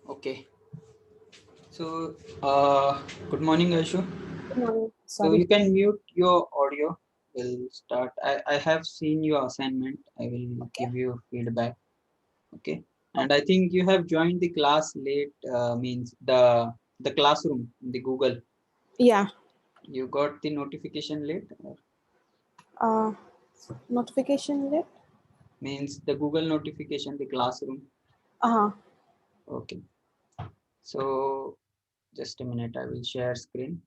Okay. So, good morning, Aishu. No, So you sorry. can mute your audio. We'll start. I have seen your assignment. I will Okay. give you feedback. Okay. And I Okay. think you have joined the class late. Means the classroom, the Google. Yeah. You got the notification late. Uh, Notification lit. Means the Google notification, the classroom. Uh-huh. Okay. So just a minute. I will share screen.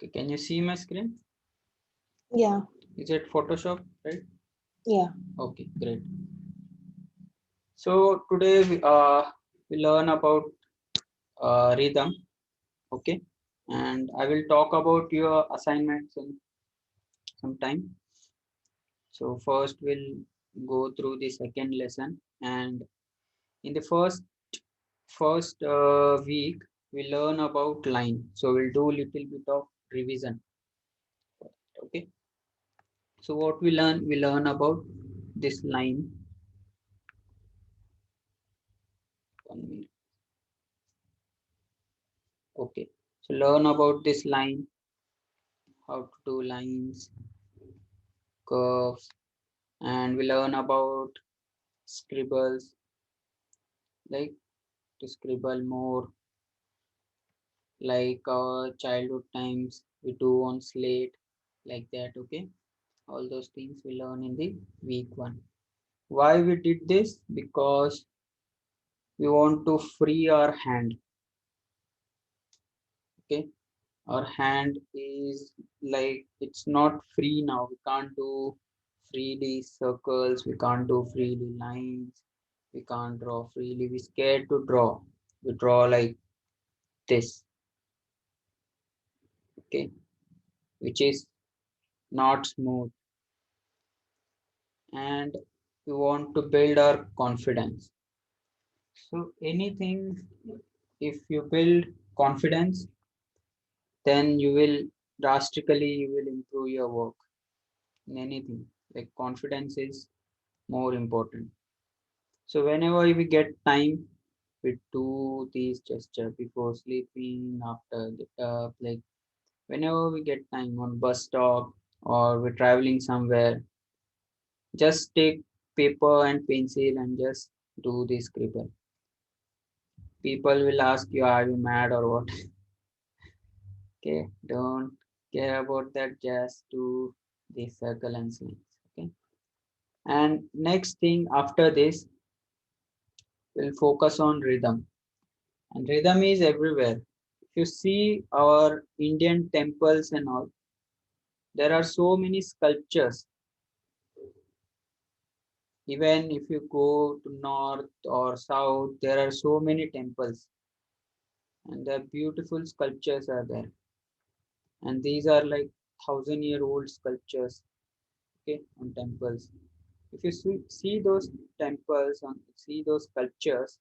Okay. Can you see my screen? Yeah. Is it Photoshop, right? Yeah. Okay, great. So today we learn about rhythm, okay, and I will talk about your assignments in some time. So first we'll go through the second lesson, and in the first week we learn about line. So we'll do a little bit of revision, okay. So what we learn about this line. 1 minute, okay. So learn about this line, how to do lines, curves, and we learn about scribbles, like to scribble more like our childhood times we do on slate, like that, okay. All those things we learn in the week one. Why we did this? Because we want to free our hand, okay. Our hand is like it's not free now. We can't do freely circles, we can't do freely lines, we can't draw freely. We scared to draw. We draw like this, okay, which is not smooth, and we want to build our confidence. So anything, if you build confidence, then you will drastically you will improve your work in anything. Like confidence is more important. So whenever we get time, we do these gesture before sleeping, after get up, like whenever we get time on bus stop or we're traveling somewhere, just take paper and pencil and just do the scribble. People will ask you, are you mad or what? Okay, don't care about that, just do the circle and lines. Okay. And next thing after this, we'll focus on rhythm. And rhythm is everywhere. If you see our Indian temples and all, there are so many sculptures. Even if you go to north or south, there are so many temples and the beautiful sculptures are there, and these are like 1,000-year-old sculptures, okay, on temples. If you see those temples and see those sculptures,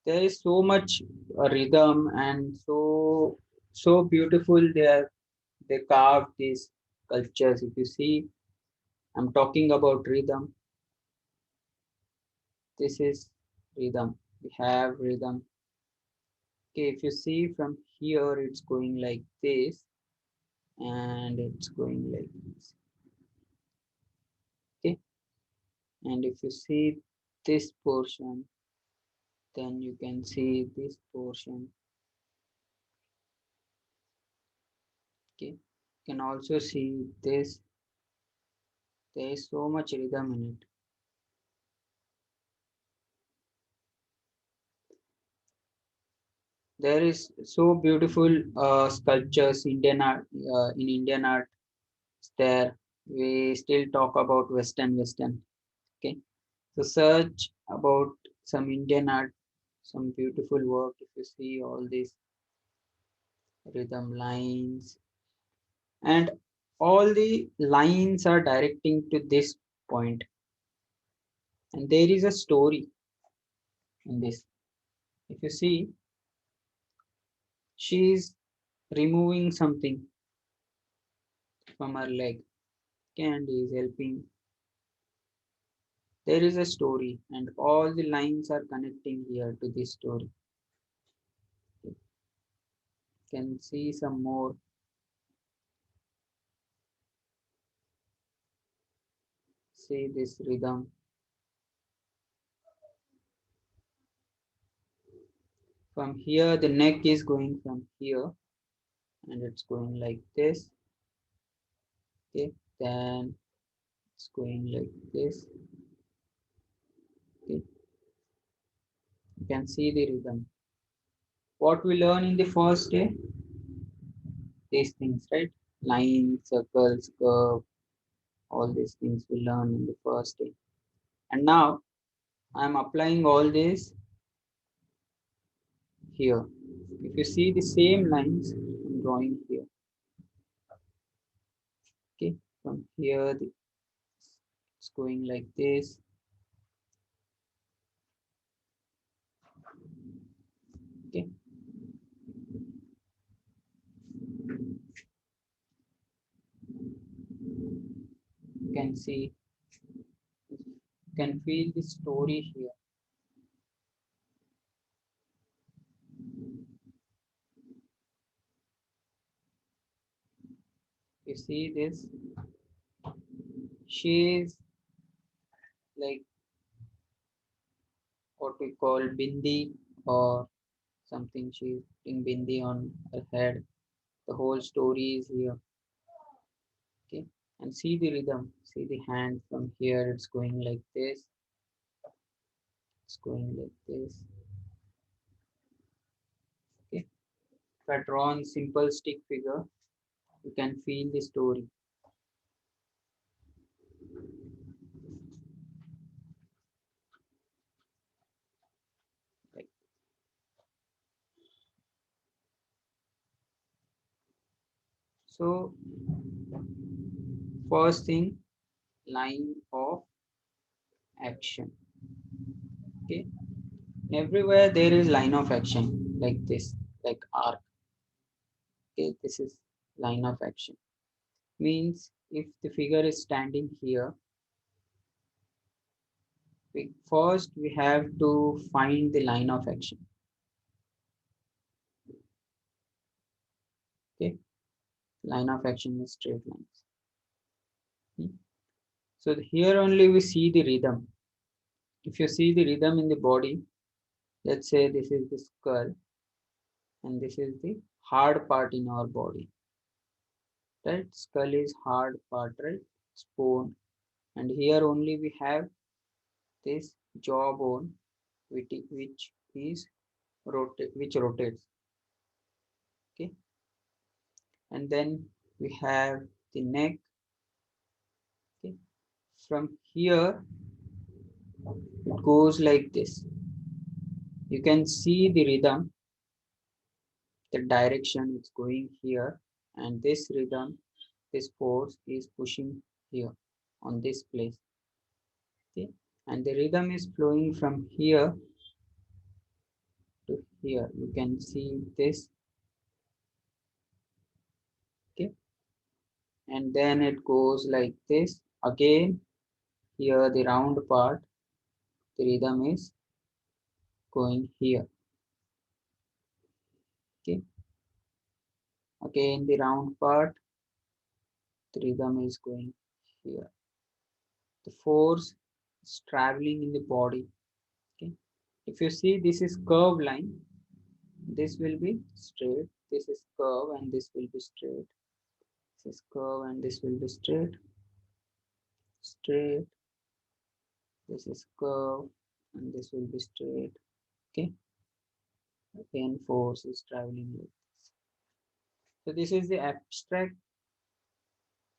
there is so much rhythm and so beautiful they carved these sculptures. If you see, I'm talking about rhythm. This is rhythm. We have rhythm. Okay, if you see from here, it's going like this and it's going like this. Okay, and if you see this portion, then you can see this portion. Okay, you can also see this. There is so much rhythm in it. There is so beautiful sculptures Indian art in Indian art. There we still talk about Western. Okay, so search about some Indian art, some beautiful work. If you see all this, rhythm lines, and all the lines are directing to this point, and there is a story in this. If you see, she is removing something from her leg, and is helping. There is a story, and all the lines are connecting here to this story. You can see some more. See this rhythm. From here, the neck is going from here, and it's going like this. Okay, then it's going like this. Okay, you can see the rhythm. What we learn in the first day, these things, right? Line, circles, curve, all these things we learn in the first day. And now I'm applying all this here. If you see the same lines, I'm drawing here. Okay, from here it's going like this. Okay, you can see, you can feel the story here. You see this, she is like what we call bindi or something. She's putting bindi on her head. The whole story is here. Okay, and see the rhythm. See the hand from here. It's going like this. It's going like this. Okay, if I draw on simple stick figure, you can feel the story. Like, so, first thing, line of action. Okay, everywhere there is line of action like this, like arc. Okay, this is line of action. Means if the figure is standing here, first we have to find the line of action. Okay, line of action is straight lines. Hmm. So here only we see the rhythm. If you see the rhythm in the body, let's say this is the skull and this is the hard part in our body. Right? Skull is hard part, right? It's bone. And here only we have this jawbone which is which rotates. Okay, and then we have the neck. Okay, from here it goes like this. You can see the rhythm, the direction it's going here, and this rhythm, this force is pushing here on this place. Okay, and the rhythm is flowing from here to here. You can see this. Okay, and then it goes like this again. Here the round part, the rhythm is going here. Okay, again the round part, the rhythm is going here. The force is traveling in the body. Okay, if you see this is curve line, this will be straight, this is curve and this will be straight, this is curve and this will be straight, straight, this is curve and this will be straight. Okay, again force is traveling like this. So this is the abstract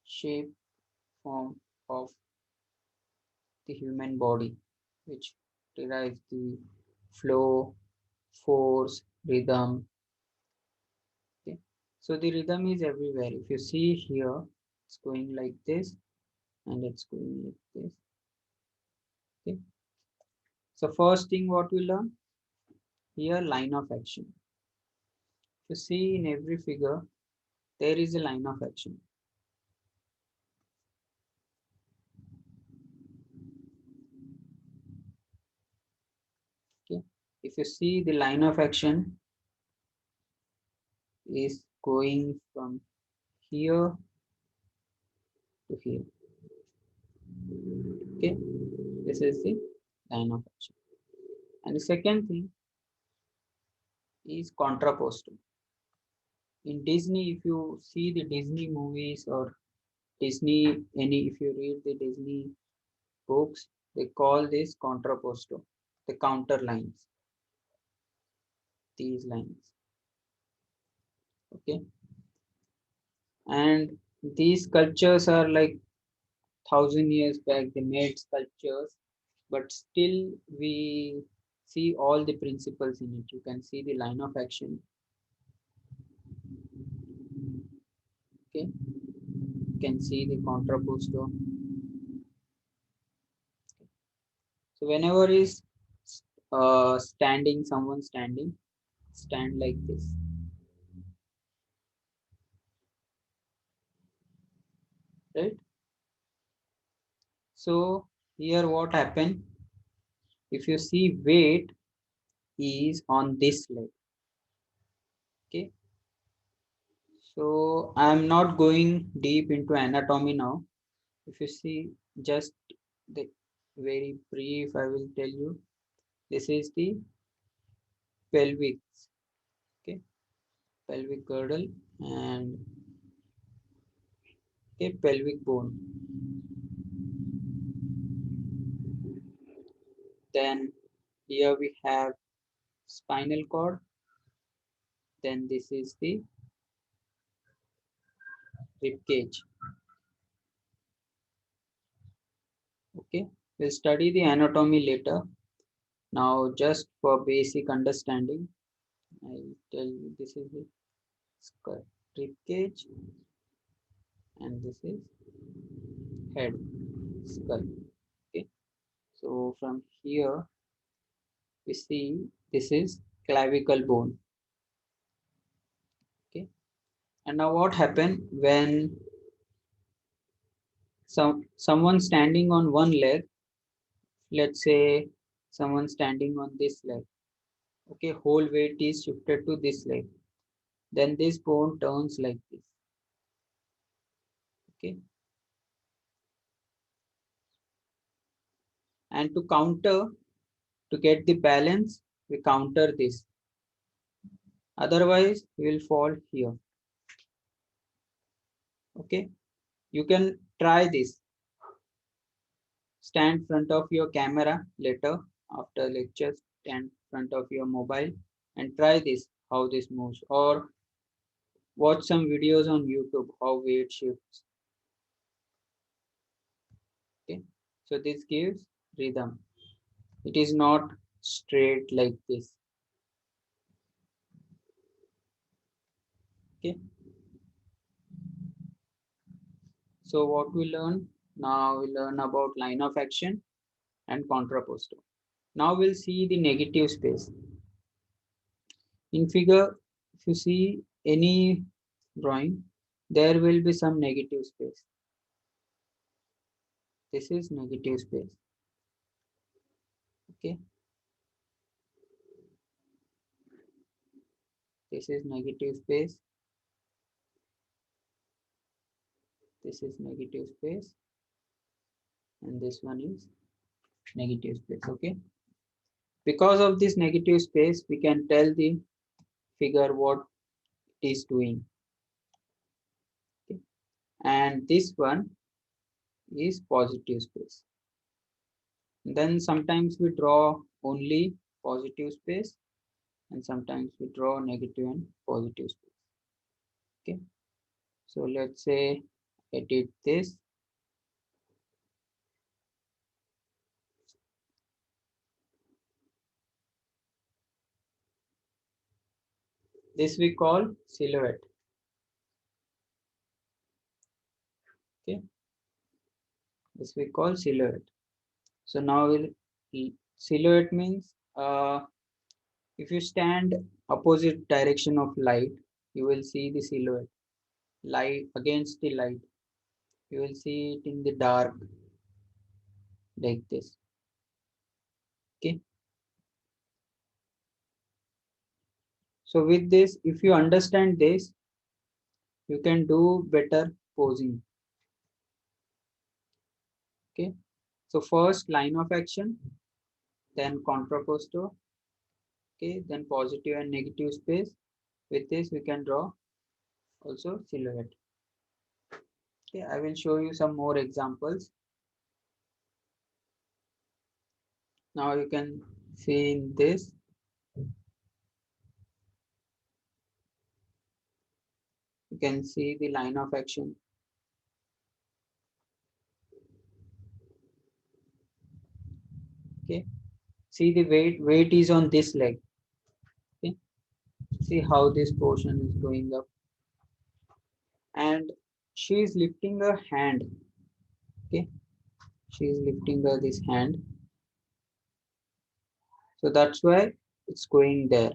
shape form of the human body, which derives the flow, force, rhythm. Okay. So the rhythm is everywhere. If you see here, it's going like this and it's going like this. Okay. So first thing what we learn here, line of action. If you see in every figure, there is a line of action. Okay. If you see the line of action is going from here to here. Okay. This is the line of action. And the second thing is contrapposto. In Disney, if you see the Disney movies or if you read the Disney books, they call this contrapposto, the counter lines, these lines. Okay. And these sculptures are like 1,000 years back, they made sculptures, but still we see all the principles in it. You can see the line of action. Okay. You can see the contrapposto. So whenever is standing, someone standing, stand like this, right? So here what happened? If you see weight is on this leg. Okay. So I'm not going deep into anatomy now. If you see just the very brief, I will tell you. This is the pelvic. Okay. Pelvic girdle and a pelvic bone. Then here we have spinal cord. Then this is the rib cage. Okay, we'll study the anatomy later. Now, just for basic understanding, I'll tell you this is the rib cage and this is head, skull. Okay, so from here we see this is clavicle bone. Okay, and now what happened when someone standing on one leg, let's say someone standing on this leg, okay, whole weight is shifted to this leg, then this bone turns like this. Okay, and to counter, to get the balance, we counter this, otherwise we will fall here. Okay, you can try this, stand front of your camera later after lecture, stand front of your mobile and try this, how this moves, or watch some videos on YouTube how weight shifts. Okay, so this gives rhythm. It is not straight like this. Okay, so what we learn now, we learn about line of action and contrapposto. Now we'll see the negative space. In figure, if you see any drawing, there will be some negative space. This is negative space. Okay, this is negative space. This is negative space, and this one is negative space. Okay, because of this negative space, we can tell the figure what it is doing. Okay, and this one is positive space. Then sometimes we draw only positive space and sometimes we draw negative and positive space. Okay, so let's say edit this. This we call silhouette. Okay, this we call silhouette. So now silhouette means if you stand opposite direction of light, you will see the silhouette. Light against the light, you will see it in the dark like this. Okay. So with this, if you understand this, you can do better posing. Okay. So first line of action, then contrapposto. Okay. Then positive and negative space. With this, we can draw also silhouette. Okay. I will show you some more examples. Now you can see in this. You can see the line of action. Okay. See the weight is on this leg. Okay. See how this portion is going up. And she is lifting her hand. Okay. She is lifting her this hand. So that's why it's going there.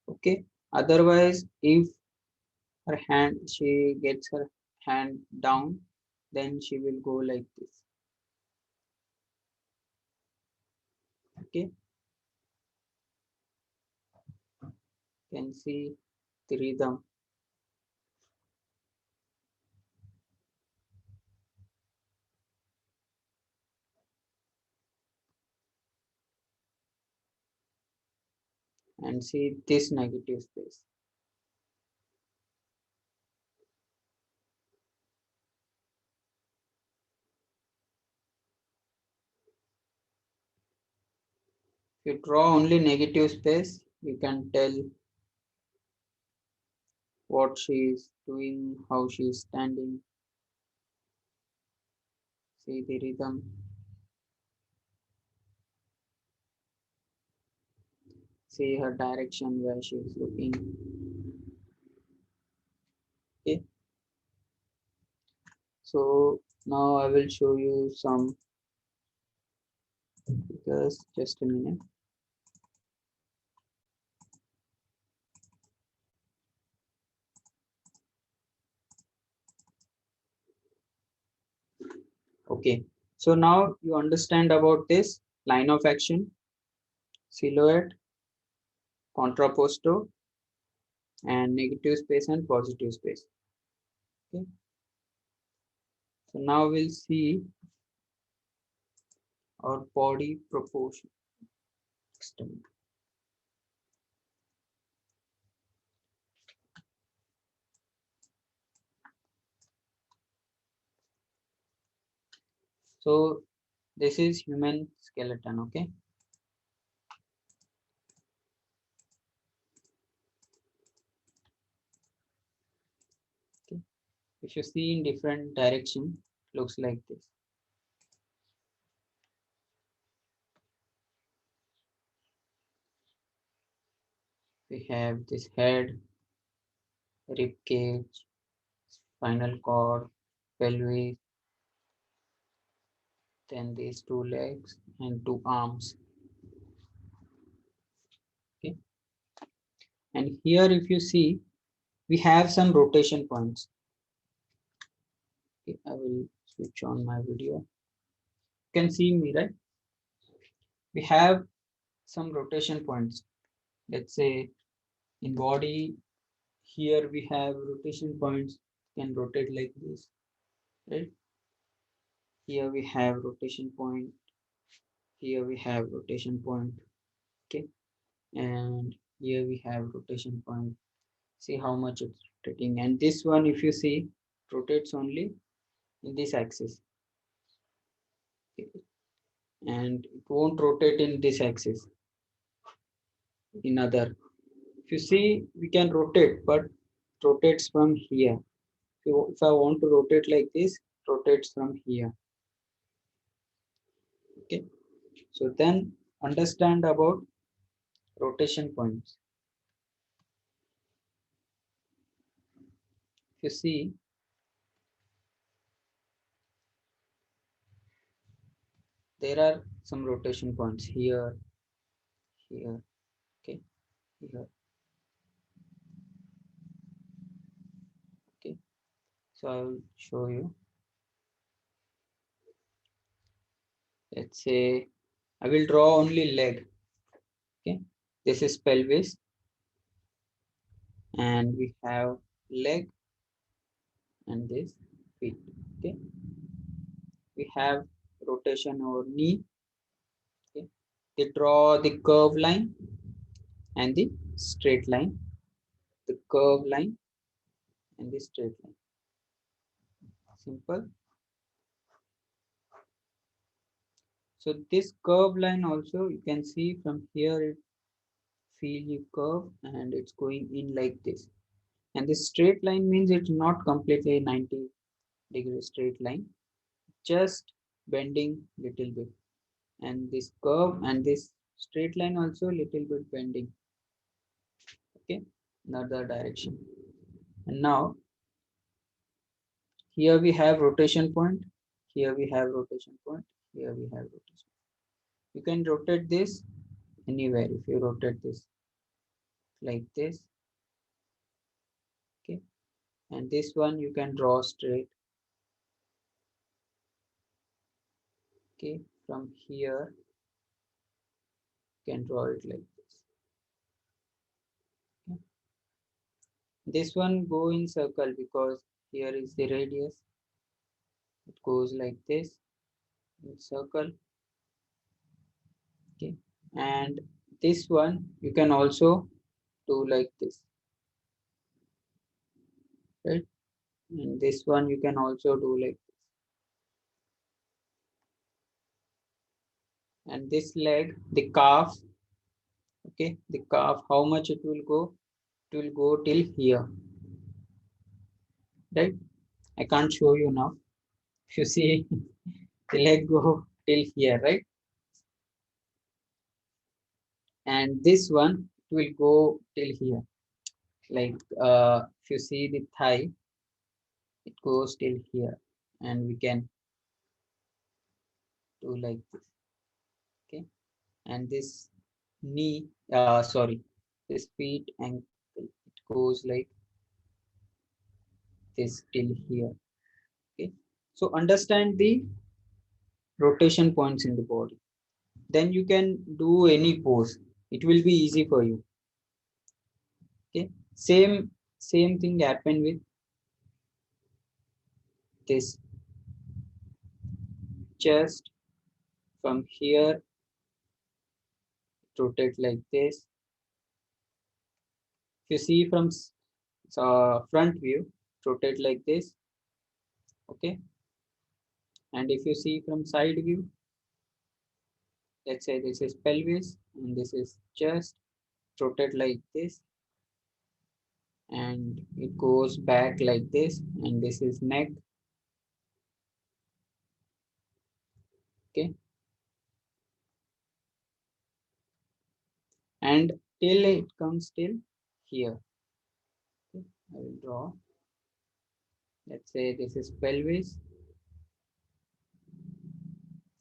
Okay. Otherwise, if her hand, she gets her hand down, then she will go like this. Okay. You can see the rhythm. And see this negative space. If you draw only negative space, you can tell what she is doing, how she is standing. See the rhythm. See her direction where she is looking. Okay. So now I will show you some figures. Just a minute. Okay. So now you understand about this line of action, silhouette, contrapposto, and negative space and positive space. Okay. So now we'll see our body proportion system. So this is human skeleton. Okay. Okay. If you see in different direction, looks like this. We have this head, rib cage, spinal cord, pelvis, then these two legs and two arms. Okay. And here if you see, we have some rotation points. Okay. I will switch on my video. You can see me, right? We have some rotation points. Let's say in body, here we have rotation points, can rotate like this, right? Here we have rotation point, here we have rotation point. Okay. And here we have rotation point. See how much it's rotating. And this one, if you see, rotates only in this axis. Okay. And it won't rotate in this axis, in other. If you see, we can rotate, but rotates from here. If I want to rotate like this, rotates from here. Okay. So then understand about rotation points. If you see, there are some rotation points here, here, okay, here, okay. So I will show you. Let's say I will draw only leg. Okay, this is pelvis, and we have leg and this feet. Okay, we have rotation over knee. Okay, they draw the curve line and the straight line, the curve line and the straight line. Simple. So this curve line also you can see from here, it feel you curve and it's going in like this. And this straight line means it's not completely 90-degree straight line, just bending little bit. And this curve and this straight line also little bit bending. Okay, another direction. And now here we have rotation point, here we have rotation point, here we have rotation. You can rotate this anywhere. If you rotate this like this, okay, and this one you can draw straight, okay, from here you can draw it like this. Okay. This one go in circle because here is the radius, it goes like this in circle, okay. And this one you can also do like this, right? And this one you can also do like this. And this leg, the calf, okay, the calf, how much it will go? It will go till here, right? I can't show you now. If you see, the leg go till here, right? And this one it will go till here. Like if you see the thigh, it goes till here, and we can do like this, okay. And this knee, sorry, this feet ankle, it goes like this till here, okay. So understand the rotation points in the body, then you can do any pose, it will be easy for you, okay. Same thing happen with this chest. From here rotate like this. If you see from front view, rotate like this, okay. And if you see from side view, let's say this is pelvis and this is chest, rotate like this, and it goes back like this, and this is neck, okay. And till it comes till here, okay. I will draw. Let's say this is pelvis,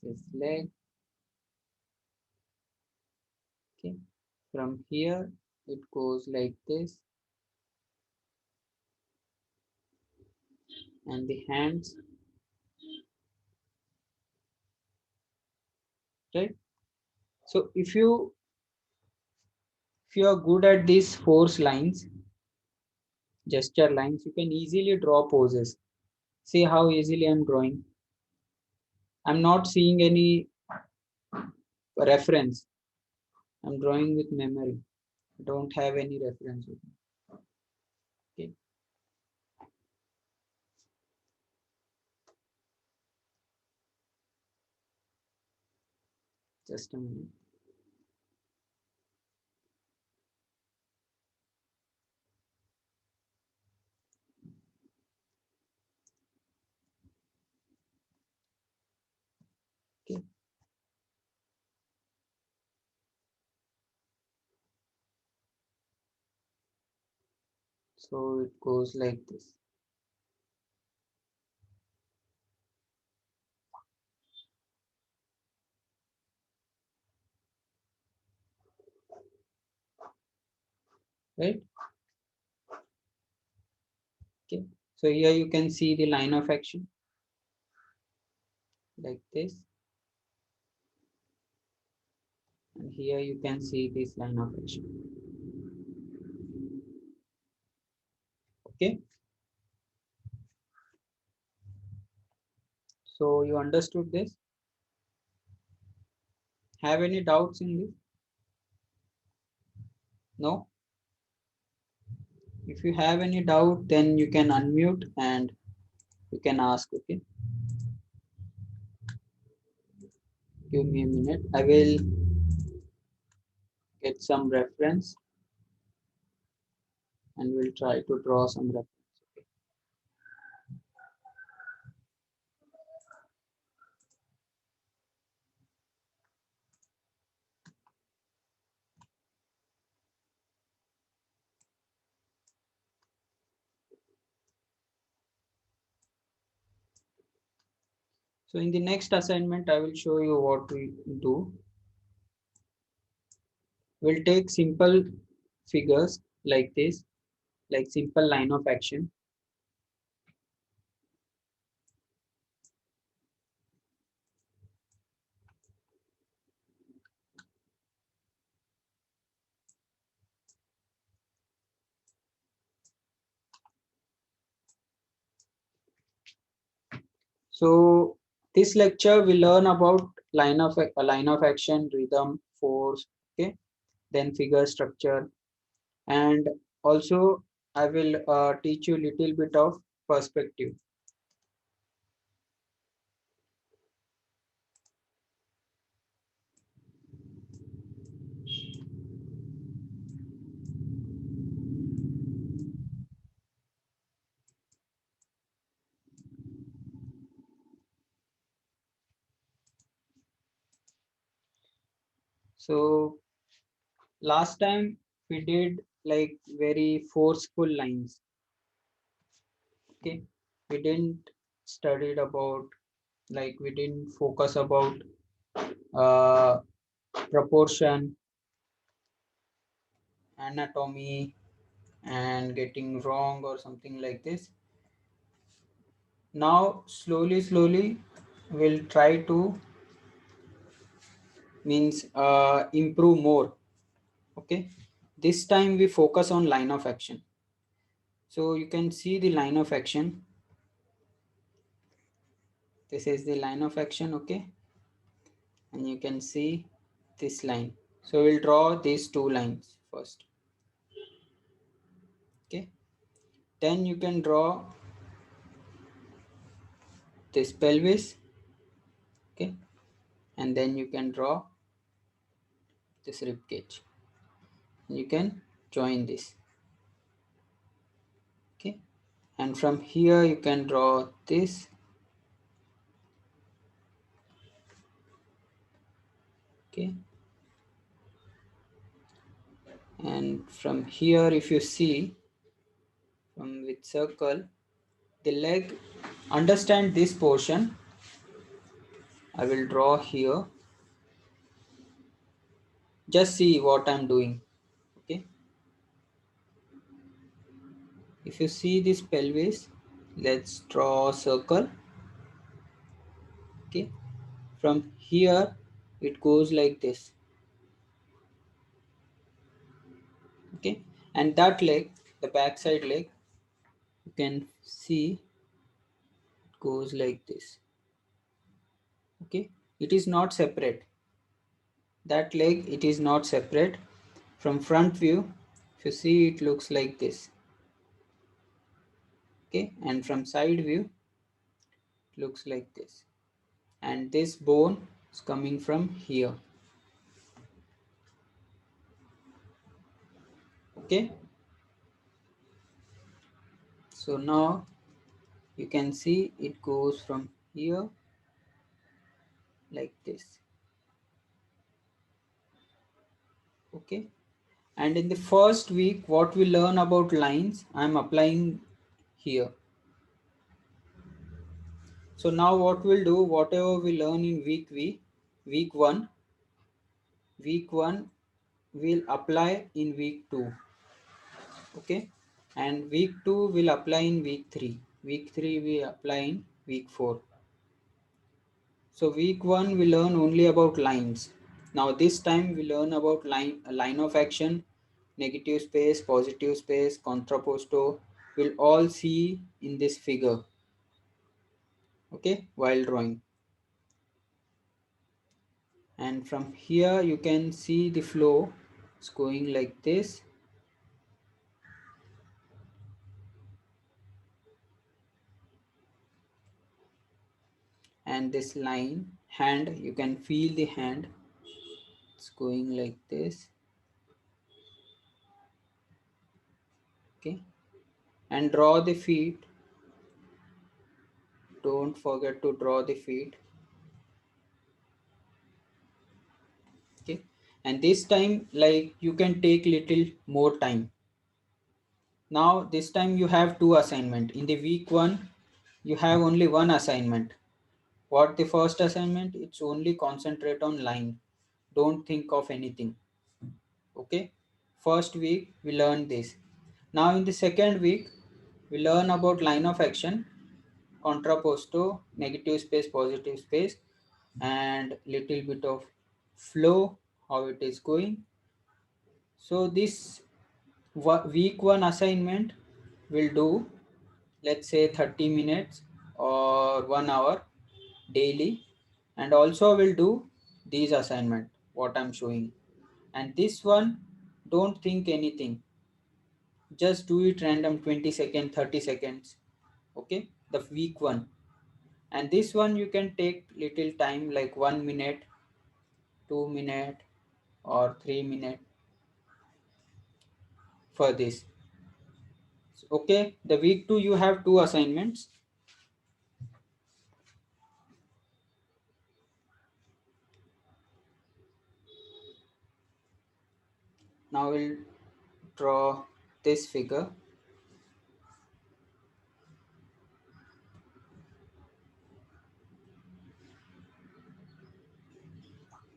this is leg, okay. From here it goes like this, and the hands, right? So if you are good at these force lines, gesture lines, you can easily draw poses. See how easily I'm drawing. I'm not seeing any reference. I'm drawing with memory. I don't have any reference with me. Okay, just a minute. Okay, so it goes like this. right? Okay, so here you can see the line of action like this, and here you can see this line of action. Okay, so you understood this? Have any doubts in this? No? If you have any doubt, then you can unmute and you can ask. Okay, give me a minute. I will get some reference and we'll try to draw some reference. Okay. So in the next assignment, I will show you what we do. We'll take simple figures like this, like simple line of action. So this lecture we learn about line of action, rhythm, force, okay, then figure structure, and also I will teach you little bit of perspective. So last time we did like very forceful lines. Okay, we didn't studied about, like we didn't focus about uh, proportion, anatomy, and getting wrong or something like this. Now slowly we'll try to means improve more. Okay, this time we focus on line of action. So you can see the line of action. This is the line of action. Okay, and you can see this line. So we'll draw these two lines first. Okay, then you can draw this pelvis. Okay, and then you can draw this rib cage. You can join this. Okay, and from here you can draw this. Okay, and from here if you see from with circle the leg, understand this portion. I will draw here. Just see what I'm doing. Okay, if you see this pelvis, let's draw a circle. Okay, from here it goes like this. Okay, and that leg, the backside leg, you can see it goes like this. Okay, it is not separate. That leg, it is not separate. From front view, if you see, it looks like this. Okay, and from side view, it looks like this. And this bone is coming from here. Okay, so now you can see it goes from here like this. Okay, and in the first week what we learn about lines I am applying here. So now what we'll do, whatever we learn in week 1 we'll apply in week 2. Okay, and week 2 will apply in week 3. Week 3 we apply in week 4. So week 1 we learn only about lines. Now this time we learn about line of action, negative space, positive space, contrapposto. We'll all see in this figure. Okay, while drawing. And from here you can see the flow. It's going like this. And this line, hand, you can feel the hand. It's going like this. Okay, and draw the feet. Don't forget to draw the feet. Okay, and this time like you can take little more time. Now this time you have two assignment. In the week 1 you have only one assignment. What the first assignment? It's only concentrate on line. Don't think of anything. Okay, first week we learn this. Now in the second week we learn about line of action, contrapposto, negative space, positive space, and little bit of flow, how it is going. So this week 1 assignment will do, let's say 30 minutes or 1 hour daily, and also will do these assignment what I'm showing. And this one, don't think anything, just do it random, 20 seconds, 30 seconds. Okay, the week 1. And this one you can take little time like 1 minute, 2 minute, or 3 minute for this. Okay, the week 2 you have two assignments. Now we'll draw this figure.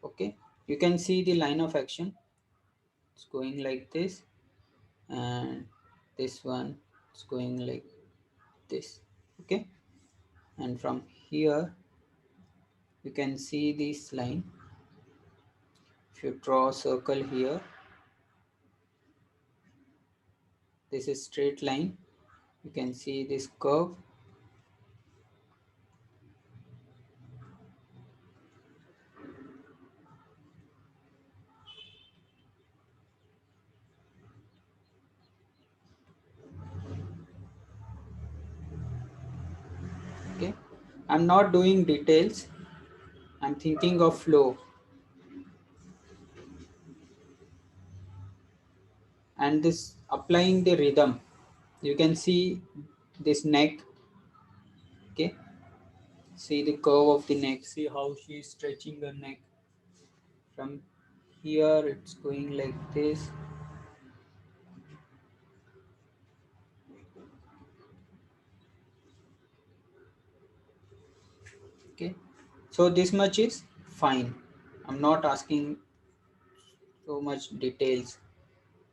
Okay, you can see the line of action. It's going like this, and this one is going like this. Okay, and from here you can see this line. If you draw a circle here, this is straight line. You can see this curve. Okay, I'm not doing details, I'm thinking of flow. And this applying the rhythm, you can see this neck. Okay, see the curve of the neck, see how she is stretching her neck. From here it's going like this. Okay, so this much is fine. I'm not asking so much details.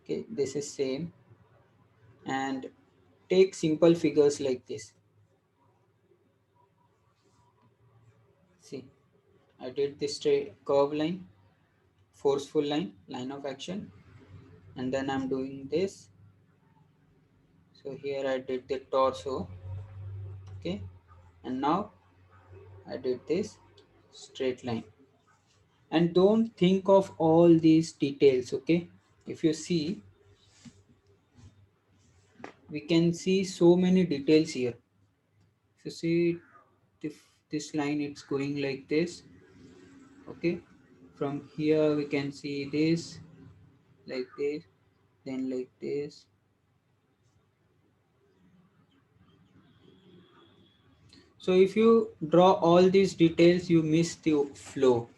Okay, this is same. And take simple figures like this. See, I did this straight curve line, forceful line, line of action, and then I'm doing this. So here I did the torso. Okay, and now I did this straight line. And don't think of all these details. Okay, if you see, we can see so many details here. If you see this line, it's going like this. Okay, from here we can see this like this, then like this. So if you draw all these details, you miss the flow,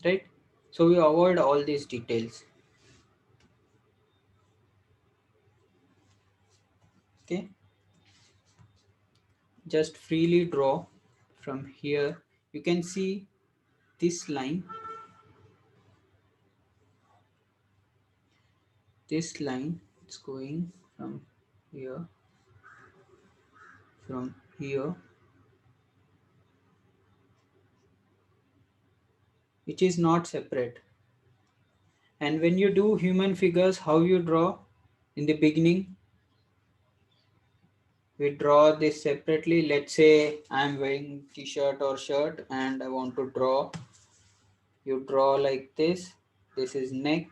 right? So we avoid all these details. Okay, just freely draw. From here you can see this line. this line, it's going here from here, which is not separate. And when you do human figures, how you draw? In the beginning, we draw this separately. Let's say I'm wearing t-shirt or shirt and I want to draw. You draw like this. This is neck.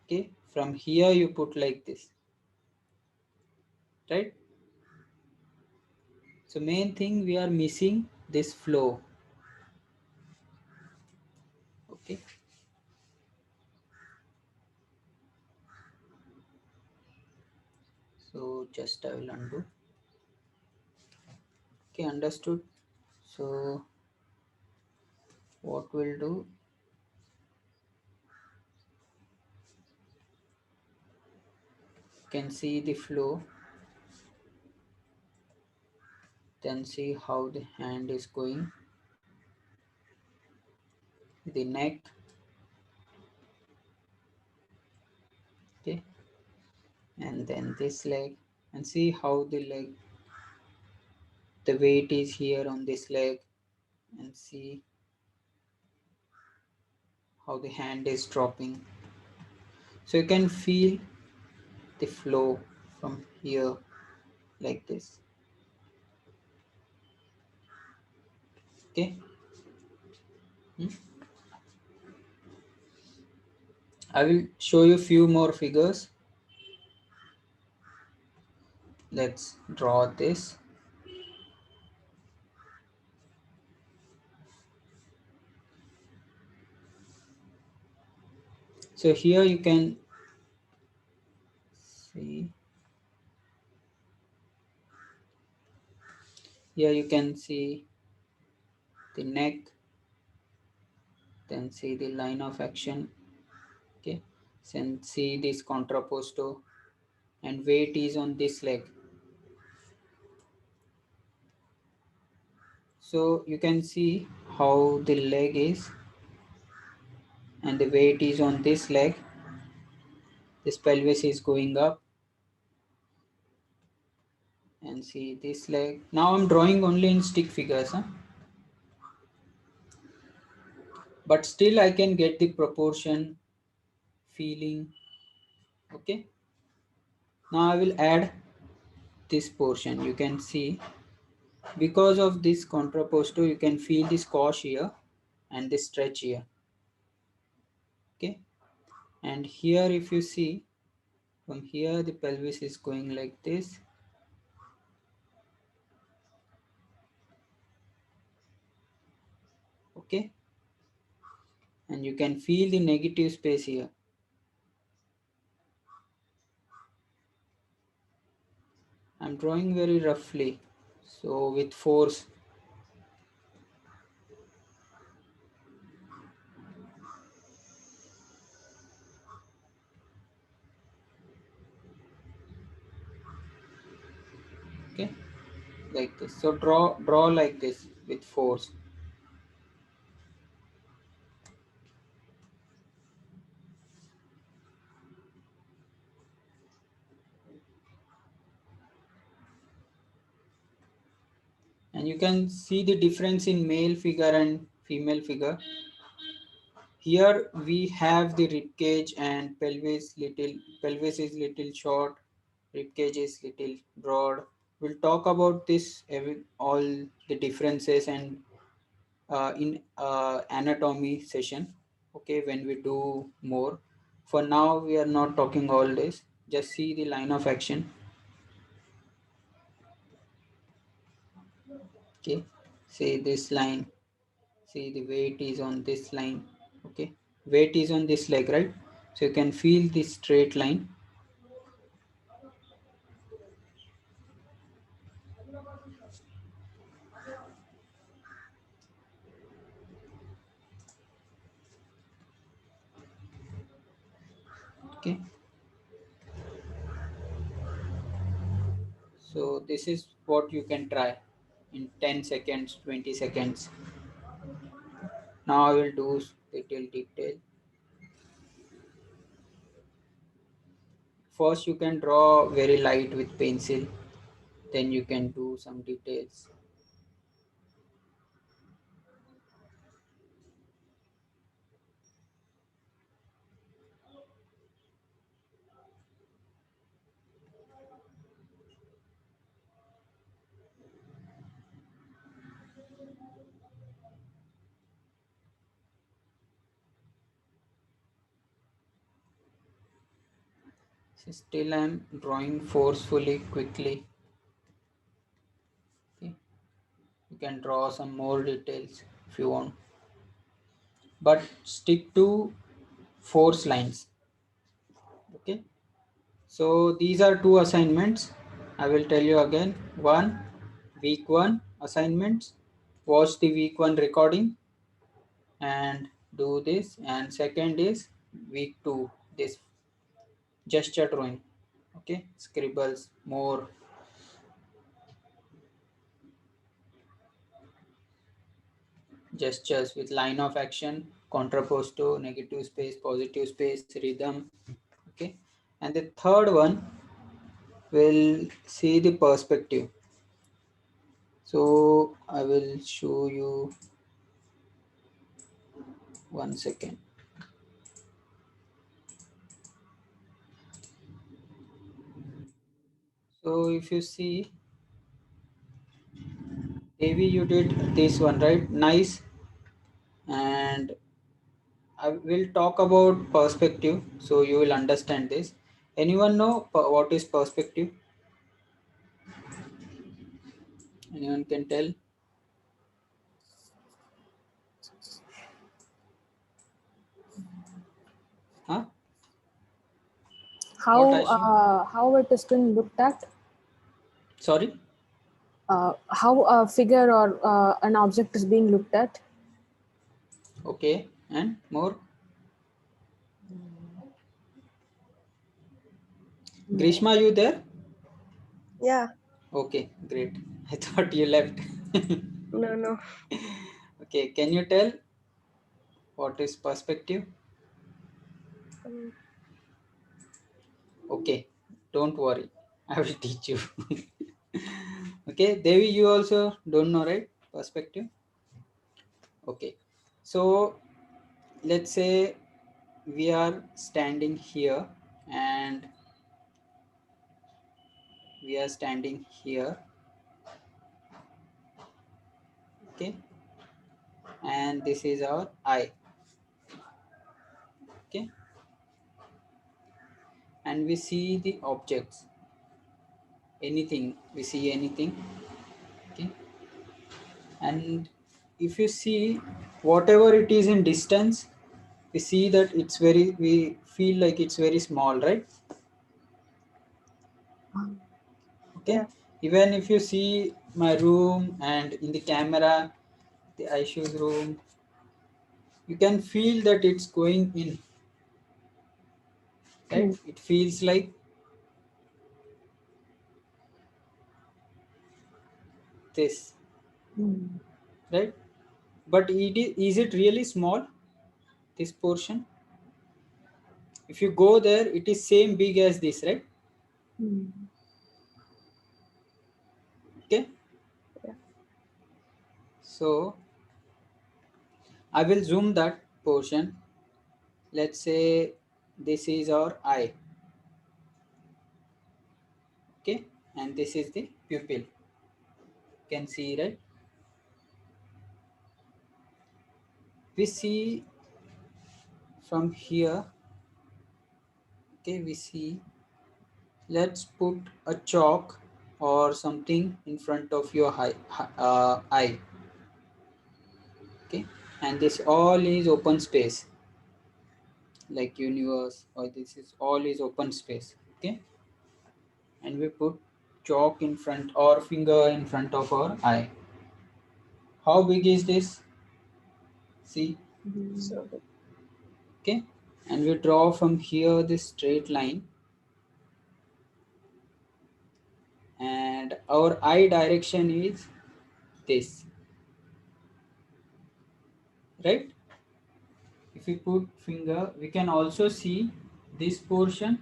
Okay. From here you put like this. Right? So main thing, we are missing this flow. Okay. So just I will undo. Okay, understood. So what we'll do, you can see the flow, then see how the hand is going, the neck. Okay, and then this leg, and see how the leg, the weight is here on this leg, and see how the hand is dropping. So you can feel the flow from here like this. Okay. Hmm? I will show you few more figures. Let's draw this. So here you can see, here you can see the neck, then see the line of action. Okay, then see this contrapposto, and weight is on this leg. So you can see how the leg is, and the weight is on this leg. This pelvis is going up, and see this leg. Now I'm drawing only in stick figures, huh? But still I can get the proportion, feeling. Okay, now I will add this portion. You can see, because of this contrapposto, you can feel this squash here and this stretch here. Okay, and here if you see, from here the pelvis is going like this. Okay, and you can feel the negative space here. I'm drawing very roughly, so with force. Okay, like this. So draw like this with force. And you can see the difference in male figure and female figure. Here we have the rib cage and pelvis little, pelvis is little short, rib cage is little broad. We'll talk about this, all the differences, and in anatomy session. Okay, when we do more. For now we are not talking all this. Just see the line of action. Okay, see this line. See the weight is on this line. Okay, weight is on this leg, right? So you can feel this straight line. Okay, so this is what you can try in 10 seconds, 20 seconds. Now I will do little detail. first you can draw very light with pencil, then you can do some details. So still I'm drawing forcefully, quickly. Okay. You can draw some more details if you want, but stick to force lines. Okay. So these are two assignments. I will tell you again. One, week 1 assignments. Watch the week 1 recording and do this. And second is week 2, this gesture drawing. Okay, scribbles, more gestures with line of action, contrapposto, negative space, positive space, rhythm. Okay, and the third one will see the perspective. So I will show you 1 second. So if you see, Devi, you did this one, right? Nice. And I will talk about perspective, so you will understand this. Anyone know what is perspective? Anyone can tell? Huh? What, Ashu? How it is been looked at? Sorry? How a figure or an object is being looked at? Okay. And more? No. Grishma, you there? Yeah, Okay, great. I thought you left. no, no. Okay, can you tell what is perspective? Um, Okay, don't worry. I will teach you. Okay, Devi, you also don't know, right? Perspective. Okay, so let's say we are standing here and we are standing here. Okay, and this is our eye. Okay, and we see the objects, anything, we see anything. Okay, and if you see whatever it is in distance, we see that it's very, we feel like it's very small, right? Okay, yeah, even if you see my room and in the camera the Aishu's room, you can feel that it's going in, right? Hmm. It feels like this, Hmm. right? But is it really small, this portion? If you go there, it is same big as this, right? Hmm. Okay, yeah. so I will zoom that portion. Let's say this is our eye. Okay, and this is the pupil. You can see, right? We see from here. Okay, we see. Let's put a chalk or something in front of your eye. Okay, and this all is open space, like universe, or this is all is open space. Okay, and we put chalk in front or finger in front of our eye. How big is this? See. Hmm. So, Okay, and we draw from here this straight line, and our eye direction is this, right? If we put finger, we can also see this portion.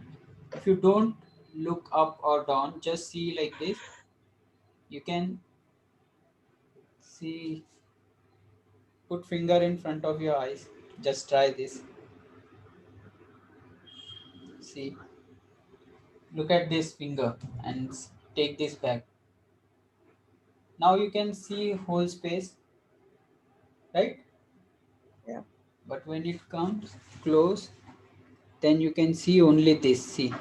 If you don't look up or down, just see like this. You can see, put finger in front of your eyes. Just try this. See, look at this finger and take this back. Now you can see whole space, right? Yeah. But when it comes close, then you can see only this. See,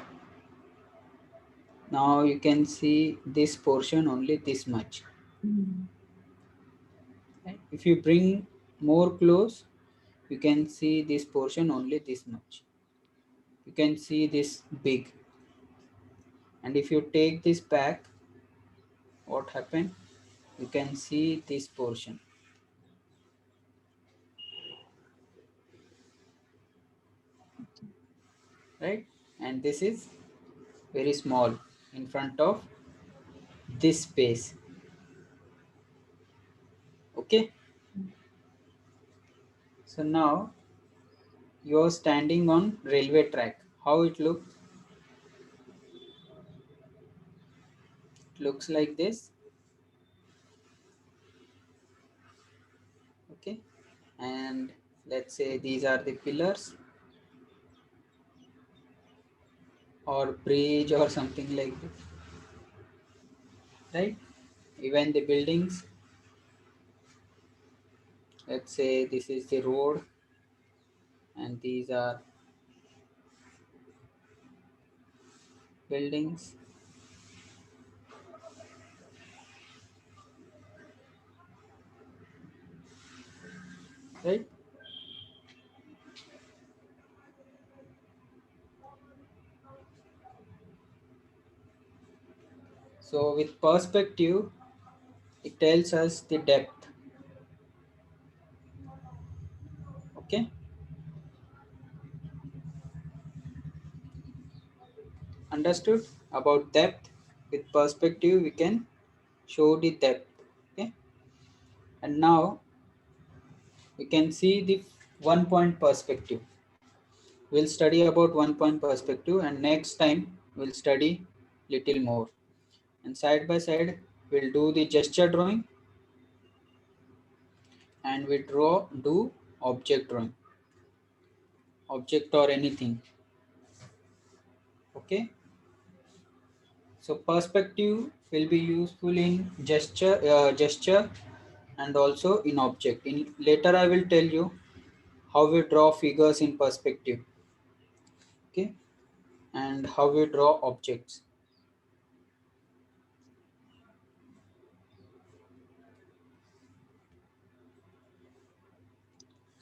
now you can see this portion only this much. Right? If you bring more close, you can see this portion only this much. You can see this big. And if you take this back, what happened? You can see this portion. Right? And this is very small in front of this space. Okay? So now you are standing on railway track. How it looks? It looks like this. Okay? And let's say these are the pillars or bridge or something like this. Right? Even the buildings. Let's say this is the road and these are buildings. Right? So with perspective, it tells us the depth. Okay? Understood? About depth, with perspective we can show the depth. Okay? And now we can see the 1 point perspective. We'll study about 1 point perspective, and next time we'll study little more. And side by side we'll do the gesture drawing and we do object drawing, object or anything. Okay? So perspective will be useful in gesture and also in object. In later I will tell you how we draw figures in perspective. Okay? And how we draw objects.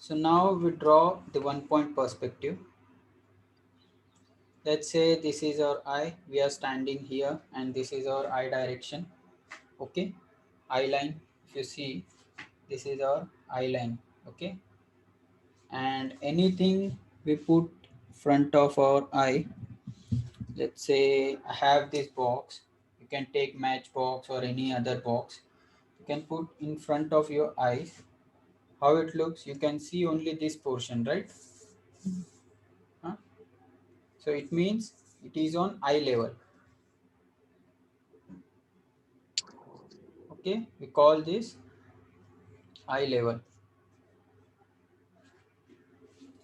So now we draw the 1 point perspective. Let's say this is our eye. We are standing here and this is our eye direction. Okay? Eye line. If you see, this is our eye line. Okay? And anything we put front of our eye, let's say I have this box, you can take matchbox or any other box, you can put in front of your eyes. How it looks, you can see only this portion, right? Huh? So it means it is on eye level. Okay, we call this eye level.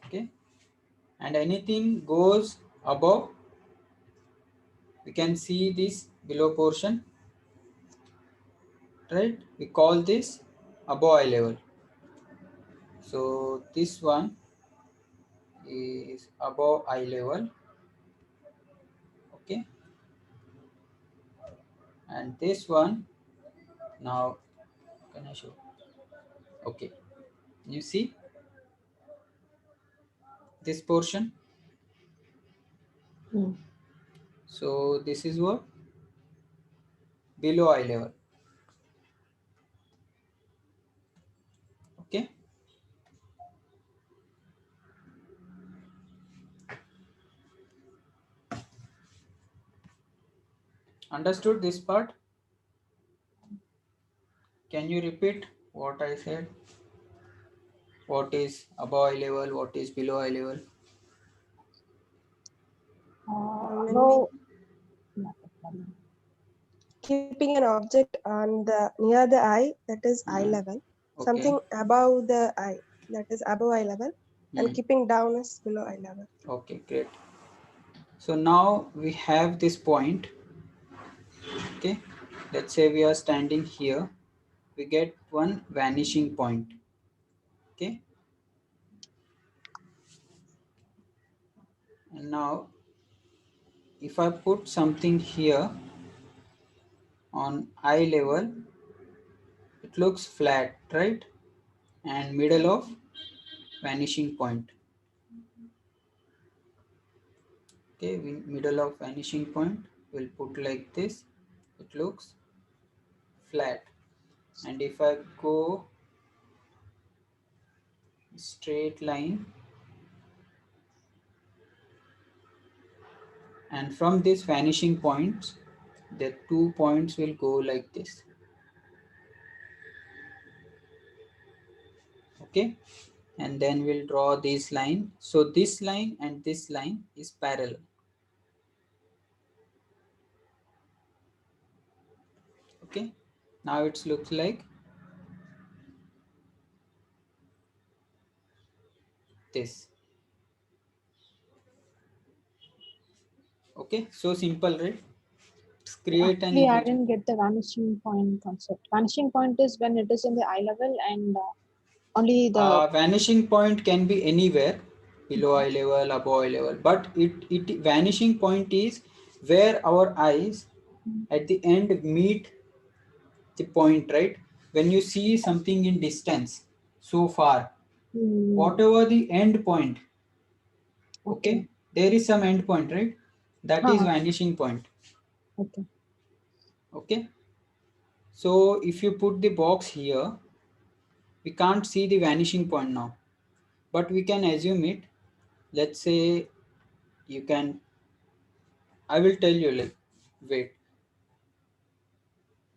Okay, and anything goes above, we can see this below portion, right? We call this above eye level. So this one is above eye level. Okay, and this one, now can I show? Okay, you see this portion. So this is what? Below eye level. Okay, understood this part? Can you repeat what I said? What is above eye level, what is below eye level? when we above. Not a problem. keeping an object on the near the eye, that is eye level, Okay. something above the eye, that is above eye level, and Hmm. keeping down is below eye level. Okay, great. So now we have this point. Okay, let's say we are standing here. We get one vanishing point. Okay, and now if I put something here on eye level, it looks flat, right? And middle of vanishing point. Okay, middle of vanishing point, we'll put like this. It looks flat. And if I go straight line, and from this vanishing points, the 2 points will go like this. Okay, and then we'll draw this line. So this line and this line is parallel. Okay, now it looks like this. Okay, so simple, right? Let's create an Actually, I image. didn't get the vanishing point concept. Vanishing point is when it is in the eye level and only the. Vanishing point can be anywhere, below eye level, above eye level, but it vanishing point is where our eyes at the end meet the point, right? When you see something in distance so far, whatever the end point, okay, there is some end point, right? That is vanishing point. Okay. Okay, so if you put the box here, we can't see the vanishing point now, but we can assume it. Let's say you can, I will tell you, like, wait,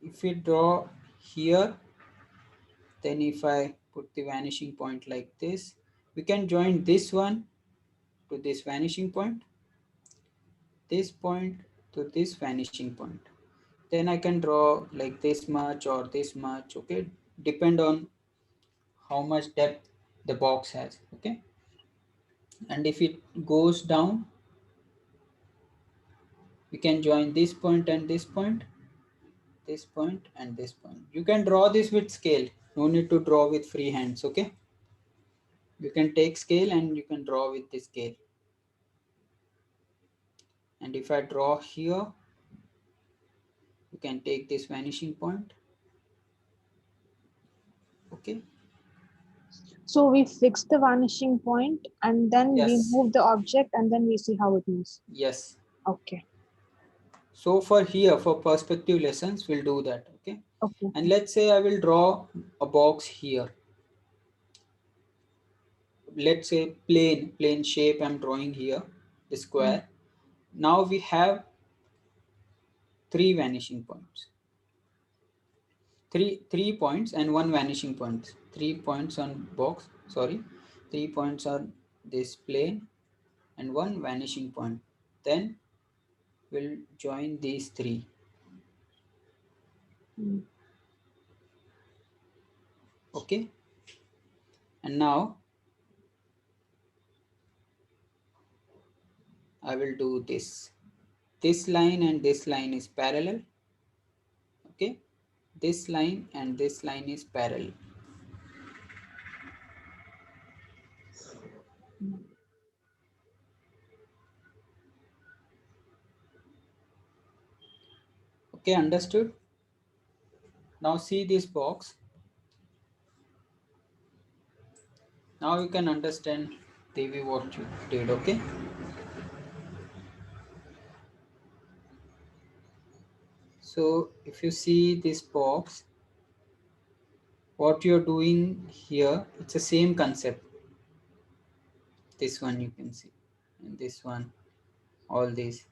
if we draw here, then if I put the vanishing point like this, we can join this one to this vanishing point, this point to this vanishing point. Then I can draw like this much or this much, okay, depend on how much depth the box has. Okay, and if it goes down, we can join this point and this point, this point and this point. You can draw this with scale, no need to draw with free hands. Okay, you can take scale and you can draw with the scale. And if I draw here, you can take this vanishing point. Okay, So we fix the vanishing point and then we yes, move the object and then we see how it moves. yes. Okay. So for here, for perspective lessons, we'll do that. Okay, Okay. and let's say I will draw a box here. Let's say plane shape I'm drawing here, the square. Now we have three vanishing points, three points and one vanishing point. 3 points on box, sorry, 3 points on this plane and one vanishing point. Then we'll join these three. Okay, and now I will do this. This line and this line is parallel. Okay, this line and this line is parallel. Okay, understood? Now see this box. Now you can understand, Devi, what you did. Okay, so if you see this box, what you're doing here, it's the same concept. This one you can see, and this one, all these.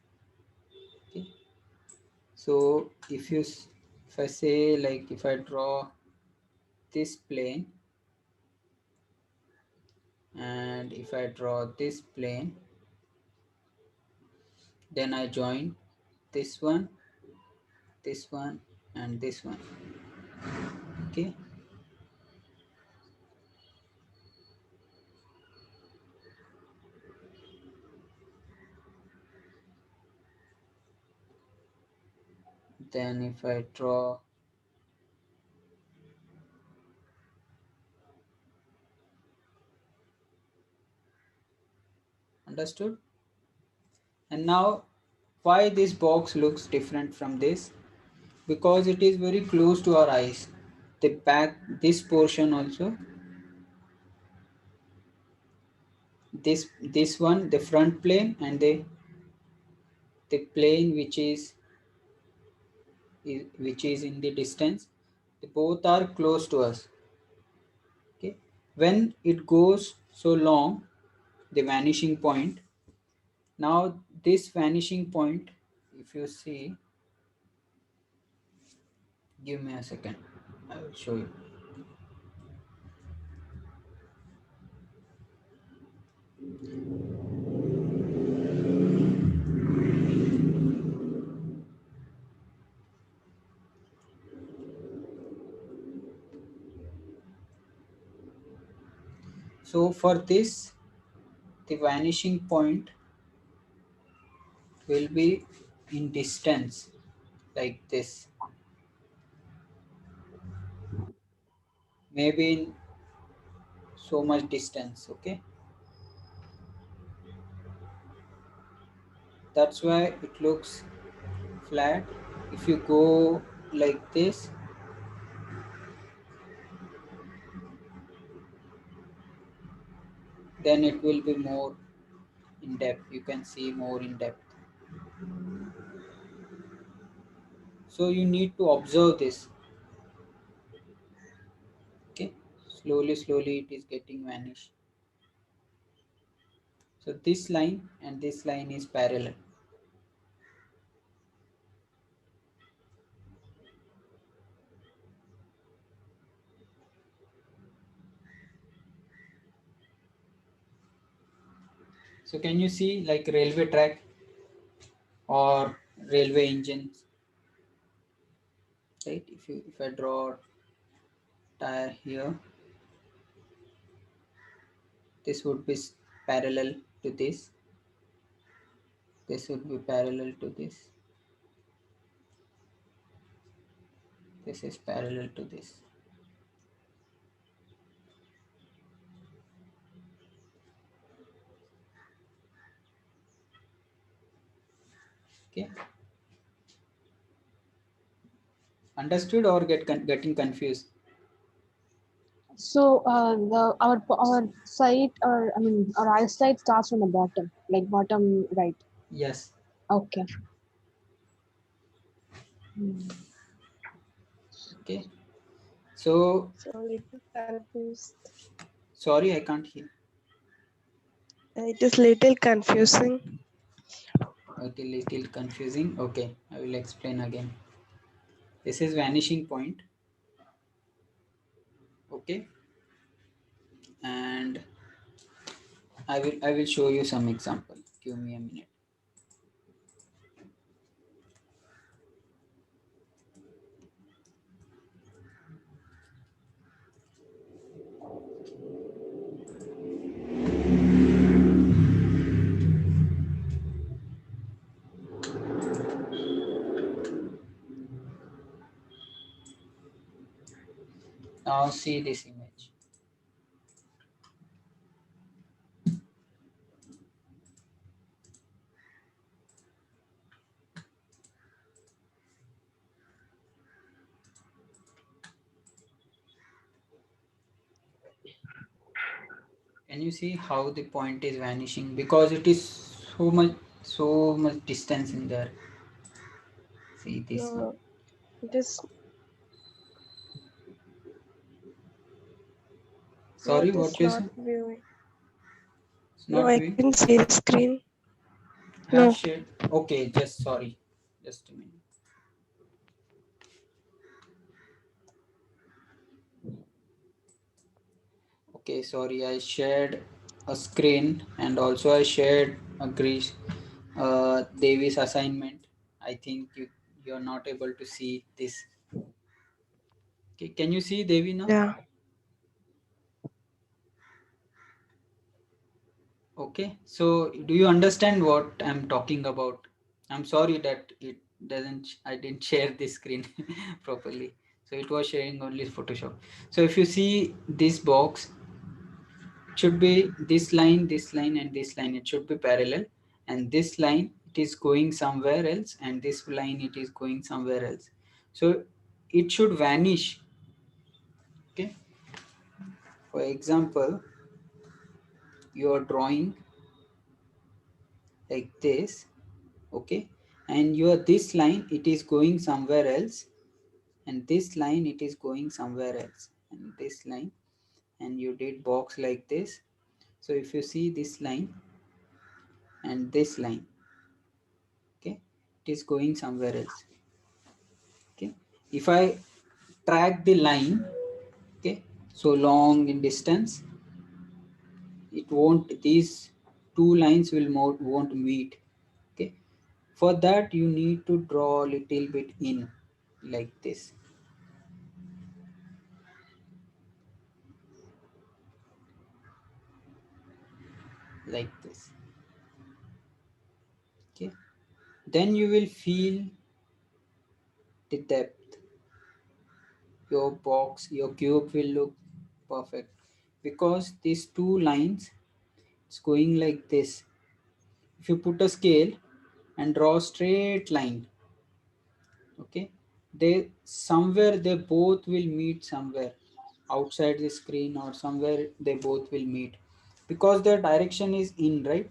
Okay, so if I say, like, if I draw this plane and if I draw this plane, Then I join this one, and this one. Okay. Then if I draw, understood? And now why this box looks different from this? Because it is very close to our eyes. The back, this portion also, this one, the front plane, and the plane which is in the distance, they both are close to us. Okay, when it goes so long, the vanishing point, now this vanishing point, if you see, give me a second, I will show you. So for this, the vanishing point will be in distance like this, maybe in so much distance. Okay, that's why it looks flat. If you go like this, then it will be more in depth, you can see more in depth. So you need to observe this. Okay, slowly it is getting vanished. So this line and this line is parallel. So can you see like railway track or railway engines, right? If I draw tire here, this would be parallel to this, this would be parallel to this is parallel to this. Okay, understood or getting confused? So our site, or I mean our eyesight starts from the bottom, like bottom right. Yes. Okay. Hmm. Okay, so So little confused. sorry, I can't hear. It is little confusing. Little confusing. Okay, I will explain again. This is vanishing point. Okay, and I will show you some example. Give me a minute. Now see this image. Can you see how the point is vanishing? Because it is so much distance in there. See this one. No, it is no, Sorry, it is what you not said? viewing. It's No, not I viewing. can see the screen. Have No, shared. Okay, just sorry. Just a minute. Okay, sorry. I shared a screen and also I shared a Devi's assignment. I think you're not able to see this. Okay, can you see Devi now? Yeah. Okay, so do you understand what I'm talking about? I'm sorry that it doesn't, I didn't share this screen properly. So it was sharing only Photoshop. So if you see this box, it should be this line, and this line. It should be parallel. And this line, it is going somewhere else, and this line, it is going somewhere else. So it should vanish. Okay. For example, you are drawing like this, okay, and your this line, it is going somewhere else, and this line, it is going somewhere else, and this line, and you did box like this. So if you see this line and this line, okay, it is going somewhere else. Okay, if I track the line, okay, so long in distance, it won't, these two lines will won't meet. Okay, for that you need to draw a little bit in, like this, like this. Okay, then you will feel the depth. Your box, your cube will look perfect, because these two lines, it's going like this. If you put a scale and draw a straight line, okay, they somewhere, they both will meet somewhere outside the screen, or somewhere they both will meet, because their direction is in, right?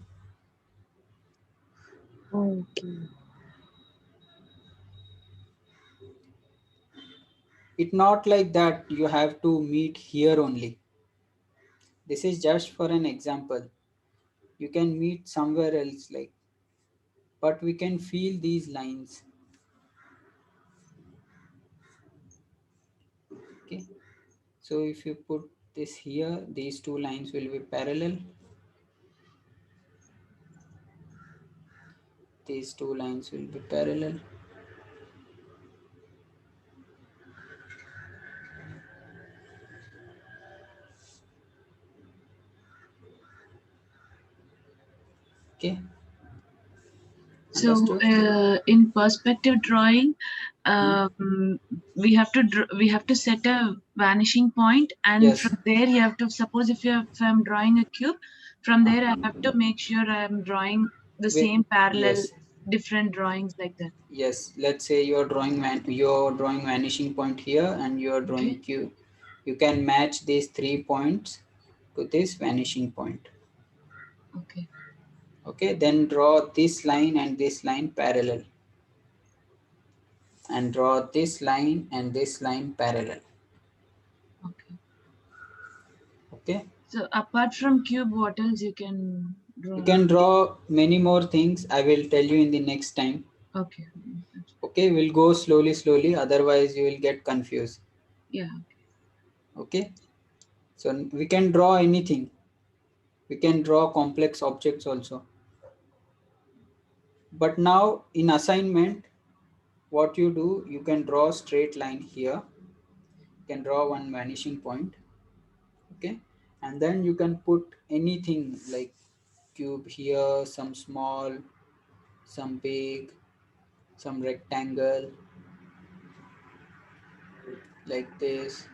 Okay. It's not like that you have to meet here only. This is just for an example. You can meet somewhere else, like, but we can feel these lines. Okay, so if you put this here, these two lines will be parallel. These two lines will be parallel. Okay, So, understood? in perspective drawing, Hmm? we have to set a vanishing point, and Yes. from there you have to, suppose if I'm drawing a cube, from Uh, there I have to make sure I'm drawing the with, same parallel, yes, different drawings like that. yes. Let's say you're drawing vanishing point here, and you're drawing Okay. cube. You can match these 3 points to this vanishing point. Okay. Okay, then draw this line and this line parallel, and draw this line and this line parallel. Okay. Okay, So apart from cube, what else you can you draw? can draw many more things. I will tell you in the next time. Okay. Okay, we'll go slowly, otherwise you will get confused. Yeah. Okay, so we can draw anything. We can draw complex objects also. But now in assignment, what you do, you can draw straight line here. You can draw one vanishing point. Okay, and then you can put anything like cube here, some small, some big, some rectangle, like this.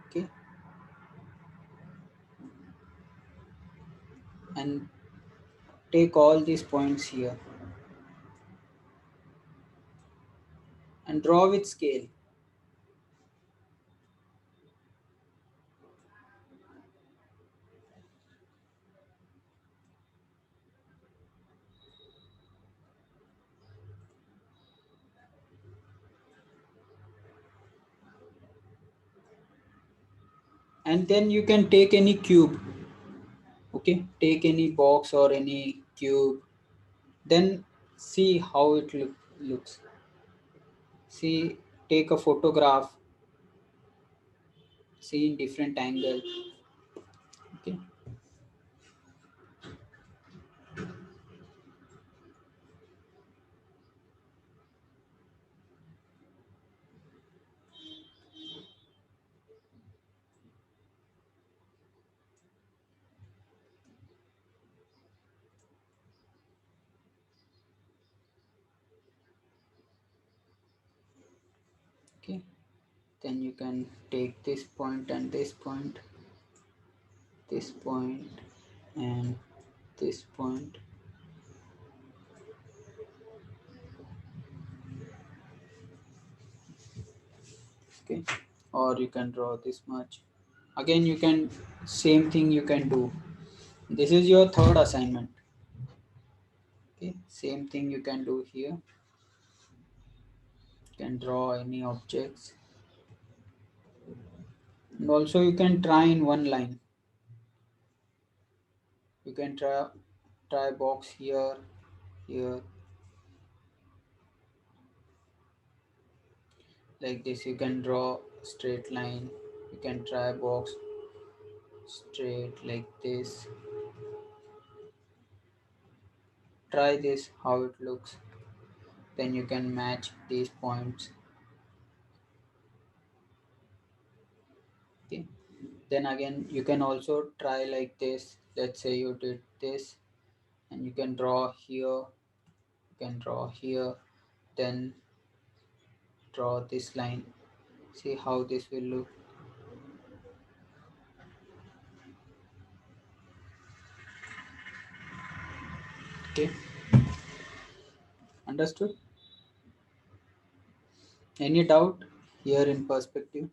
Okay, and take all these points here and draw with scale. And then you can take any cube. Okay, take any box or any cube, then see how it looks. See, take a photograph, see in different angle. Okay, Okay, then you can take this point and this point, this point and this point. Okay, or you can draw this much. Again, you can, same thing you can do. This is your third assignment. Okay, same thing you can do here. You can draw any objects, and also you can try in one line. You can try box here, here, like this. You can draw straight line. You can try box straight like this. Try this how it looks. Then you can match these points. Okay, then again you can also try like this. Let's say you did this, and you can draw here, you can draw here, then draw this line. See how this will look. Okay, understood? Any doubt here in perspective?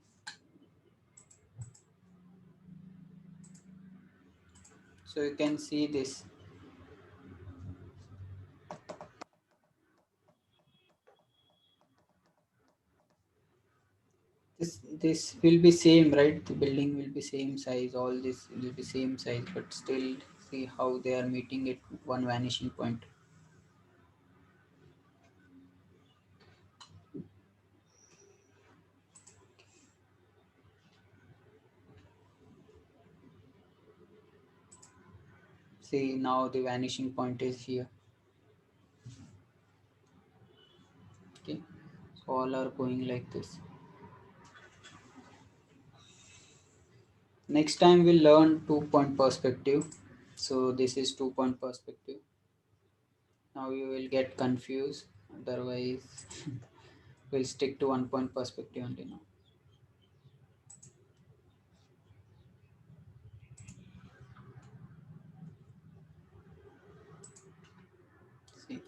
So you can see this. This will be same, right? The building will be same size, all this will be same size, but still see how they are meeting at one vanishing point. See, now the vanishing point is here. Okay, so all are going like this. Next time we'll learn 2-point perspective. So this is 2-point perspective. Now you will get confused, otherwise we'll stick to 1-point perspective only now. See,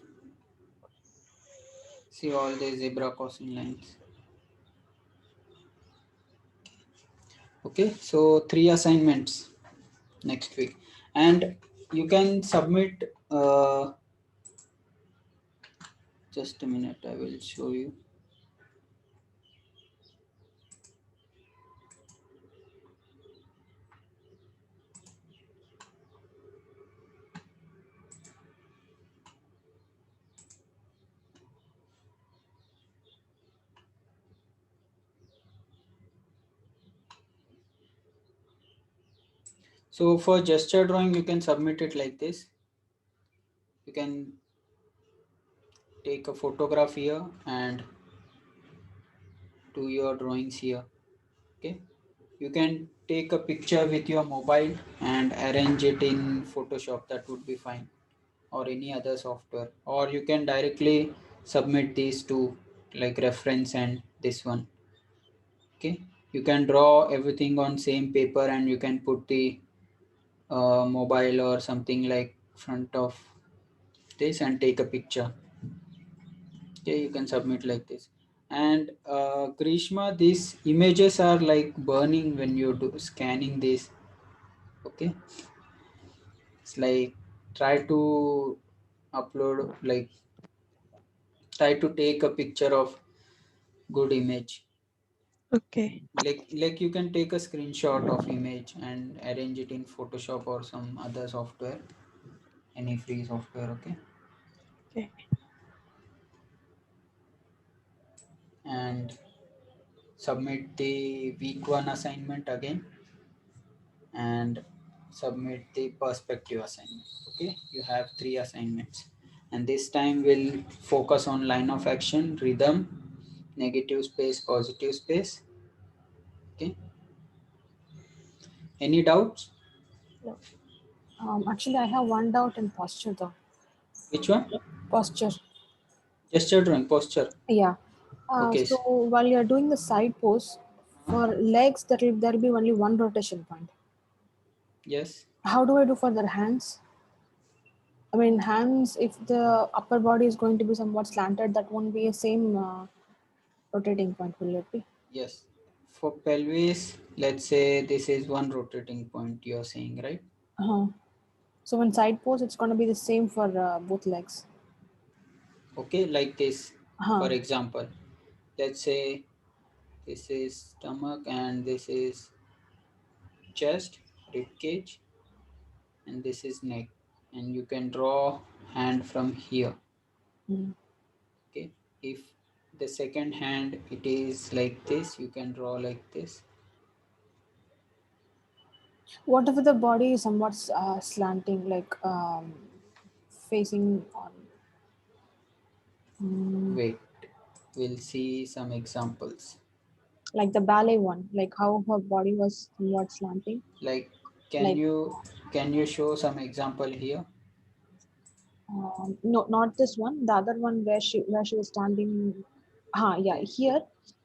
see all the zebra crossing lines. Okay, so 3 assignments next week, and you can submit just a minute, I will show you. So for gesture drawing you can submit it like this. You can take a photograph here and do your drawings here. Okay, you can take a picture with your mobile and arrange it in Photoshop, that would be fine, or any other software, or you can directly submit these two, like reference and this one. Okay, you can draw everything on same paper and you can put the mobile or something like front of this and take a picture. Okay, you can submit like this. And Grishma, these images are like burning when you do scanning this. Okay, it's like try to upload, like try to take a picture of good image. Okay. Like you can take a screenshot of image and arrange it in Photoshop or some other software, any free software. Okay, Okay. and submit the week 1 assignment again and submit the perspective assignment. Okay, you have 3 assignments, and this time we'll focus on line of action, rhythm, negative space, positive space. Okay, any doubts? No. Actually, I have one doubt in posture though. Which one? Posture. Gesture drawing, posture. Yeah. Okay. So while you're doing the side pose, for legs, there'll be only one rotation point. Yes. How do I do for the hands? I mean, hands, if the upper body is going to be somewhat slanted, that won't be a same rotating point, will it be? Yes. For pelvis, let's say this is one rotating point you're saying, right? Uh-huh. So when side pose, it's going to be the same for both legs. Okay, like this. Uh-huh. For example, let's say this is stomach and this is chest, rib cage, and this is neck. And you can draw hand from here. Mm. Okay. If the second hand it is like this, you can draw like this. What if the body is somewhat slanting, like facing on? Mm, Wait, we'll see some examples. like the ballet one, like how her body was somewhat slanting. Like, can Like, you show some example here? no, not this one. The other one where she was standing. Yeah, Okay. here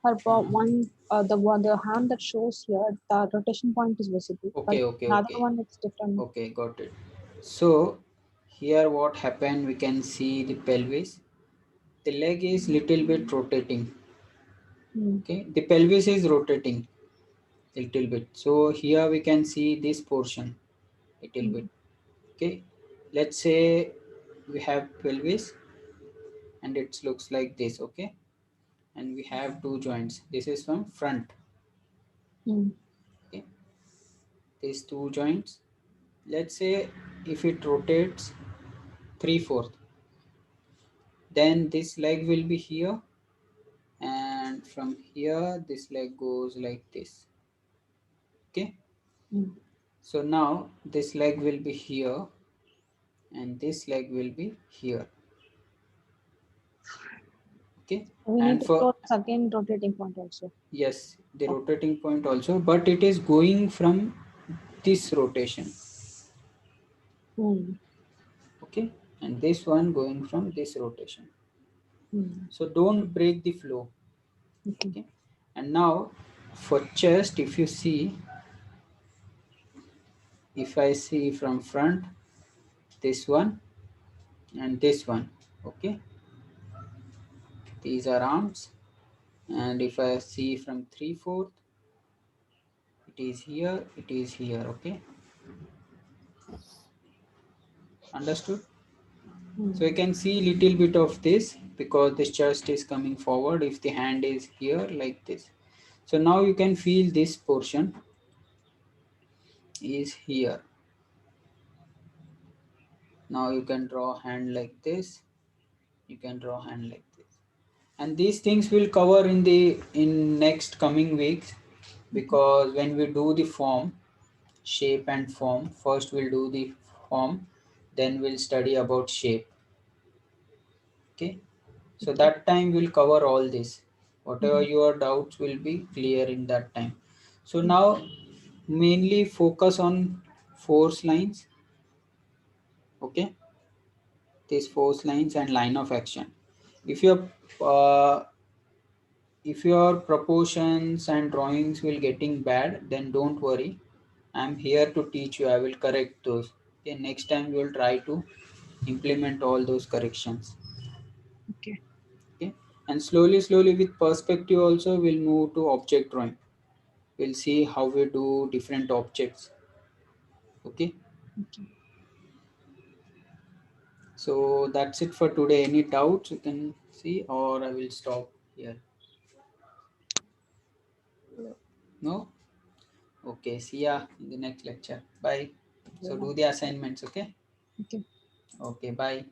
her Uh-huh. one the hand that shows here, the rotation point is visible, but Okay, okay, another okay. one it's different. Okay, got it. So here what happened, we can see the pelvis. The leg is little bit rotating. Mm, Okay, the pelvis is rotating little bit. So here we can see this portion little mm, bit. Okay, let's say we have pelvis and it looks like this. Okay, and we have two joints. This is from front. mm, Okay, these two joints. Let's say if it rotates 3/4, then this leg will be here, and from here this leg goes like this. Okay, mm. so now this leg will be here and this leg will be here. Okay, We need and to for show this again rotating point also. yes, the Okay. rotating point also, but it is going from this rotation. Mm, Okay, and this one going from this rotation. mm, So don't break the flow. okay. Okay, and now for chest, if you see, if I see from front, this one and this one. Okay, these are arms, and if I see from 3/4, it is here, it is here. Okay, understood? So you Mm, can see little bit of this because the chest is coming forward if the hand is here like this. So now you can feel this portion is here. Now you can draw hand like this, you can draw hand like this. And these things will cover in next coming weeks, because when we do the form, shape and form, first we'll do the form, then we'll study about shape. Okay, so okay. that time we'll cover all this. Whatever Mm, your doubts will be clear in that time. So now mainly focus on force lines. Okay, these force lines and line of action. If your uh, if your proportions and drawings will getting bad, then don't worry, I'm here to teach you. I will correct those. Okay, next time you will try to implement all those corrections. okay. Okay, and slowly with perspective also we'll move to object drawing. We'll see how we do different objects. Okay, Okay. so that's it for today. Any doubts you can see, or I will stop here. No. Okay, see ya in the next lecture. Bye. So Yeah. do the assignments. Okay. Okay. Okay, bye.